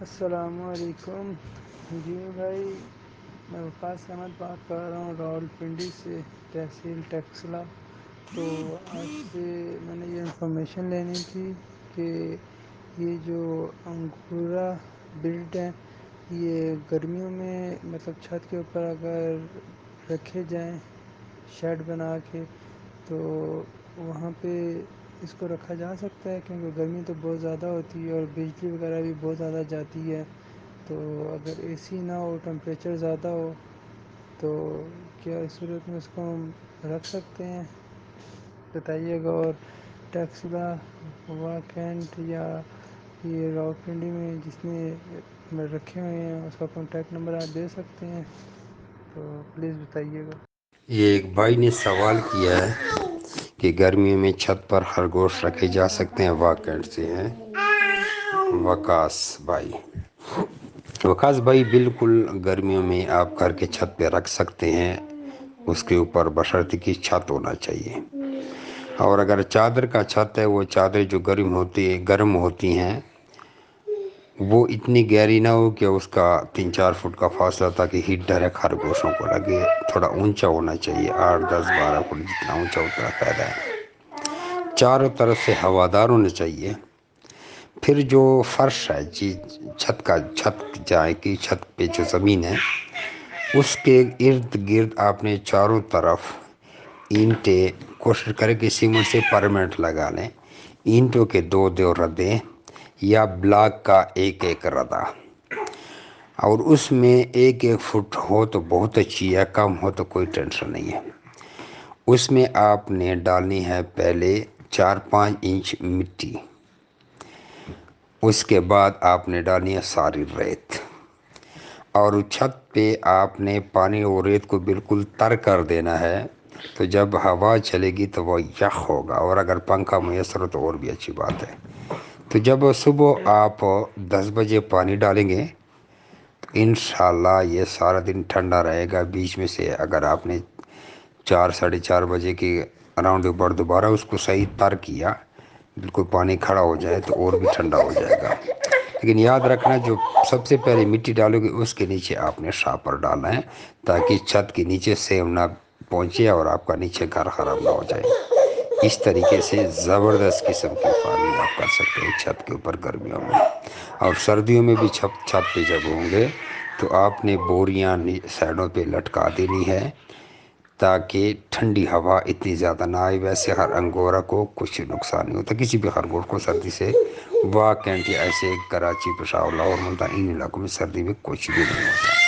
السلام علیکم جی بھائی، میں وقاص احمد بات کر رہا ہوں راولپنڈی سے، تحصیل ٹیکسلا۔ تو آپ سے میں نے یہ انفارمیشن لینی تھی کہ یہ جو انگورا بیلٹ ہیں یہ گرمیوں میں مطلب چھت کے اوپر اگر رکھے جائیں شیڈ بنا کے تو وہاں پہ اس کو رکھا جا سکتا ہے، کیونکہ گرمی تو بہت زیادہ ہوتی ہے اور بجلی وغیرہ بھی بہت زیادہ جاتی ہے۔ تو اگر اے سی نہ ہو، ٹمپریچر زیادہ ہو، تو کیا اس صورت میں اس کو ہم رکھ سکتے ہیں؟ بتائیے گا۔ اور ٹیکسلا واکینٹ یا یہ راولپنڈی میں جس نے رکھے ہوئے ہیں اس کا کانٹیکٹ نمبر آپ دے سکتے ہیں؟ تو پلیز بتائیے گا۔ یہ ایک بھائی نے سوال کیا ہے کہ گرمیوں میں چھت پر خرگوش رکھے جا سکتے ہیں، واکینٹ سے ہیں وکاس بھائی بالکل گرمیوں میں آپ گھر کے چھت پہ رکھ سکتے ہیں، اس کے اوپر بشرطیکہ کی چھت ہونا چاہیے۔ اور اگر چادر کا چھت ہے، وہ چادر جو گرم ہوتی ہیں وہ اتنی گہری نہ ہو کہ اس کا 3-4 فٹ کا فاصلہ تاکہ ہیٹ ڈائریکٹ خرگوشوں کو لگے، تھوڑا اونچا ہونا چاہیے، 8-10-12 فٹ جتنا اونچا ہوتا ہے فائدہ ہے۔ چاروں طرف سے ہوادار ہونا چاہیے۔ پھر جو فرش ہے چھت پہ جو زمین ہے اس کے ارد گرد آپ نے چاروں طرف اینٹیں کوشش کریں کہ سیمنٹ سے پرمنٹ لگا لیں، اینٹوں کے 2 ردے یا بلاک کا ایک ردا، اور اس میں 1 فٹ ہو تو بہت اچھی ہے، کم ہو تو کوئی ٹینشن نہیں ہے۔ اس میں آپ نے ڈالنی ہے پہلے 4-5 انچ مٹی، اس کے بعد آپ نے ڈالنی ہے ساری ریت، اور چھت پہ آپ نے پانی اور ریت کو بالکل تر کر دینا ہے۔ تو جب ہوا چلے گی تو وہ یخ ہوگا، اور اگر پنکھا میسر ہو تو اور بھی اچھی بات ہے۔ تو جب صبح آپ 10 بجے پانی ڈالیں گے تو انشاءاللہ یہ سارا دن ٹھنڈا رہے گا۔ بیچ میں سے اگر آپ نے 4-4:30 بجے کے اراؤنڈ دوبارہ اس کو صحیح تر کیا، بالکل پانی کھڑا ہو جائے تو اور بھی ٹھنڈا ہو جائے گا۔ لیکن یاد رکھنا، جو سب سے پہلے مٹی ڈالو گے اس کے نیچے آپ نے شاپر ڈالنا ہے تاکہ چھت کے نیچے سیب نہ پہنچے اور آپ کا نیچے گھر خراب نہ ہو جائے۔ اس طریقے سے زبردست قسم کی فارمنگ آپ کر سکتے ہیں چھت کے اوپر گرمیوں میں۔ اور سردیوں میں بھی چھت پہ جب ہوں گے تو آپ نے بوریاں سائڈوں پہ لٹکا دینی ہے تاکہ ٹھنڈی ہوا اتنی زیادہ نہ آئے۔ ویسے ہر انگورا کو کچھ نقصان نہیں ہوتا، کسی بھی خرگوش کو سردی سے واکینٹ یا ایسے کراچی، پشاور، لاہور، ملتان ان علاقوں میں سردی میں کچھ بھی نہیں ہوتا۔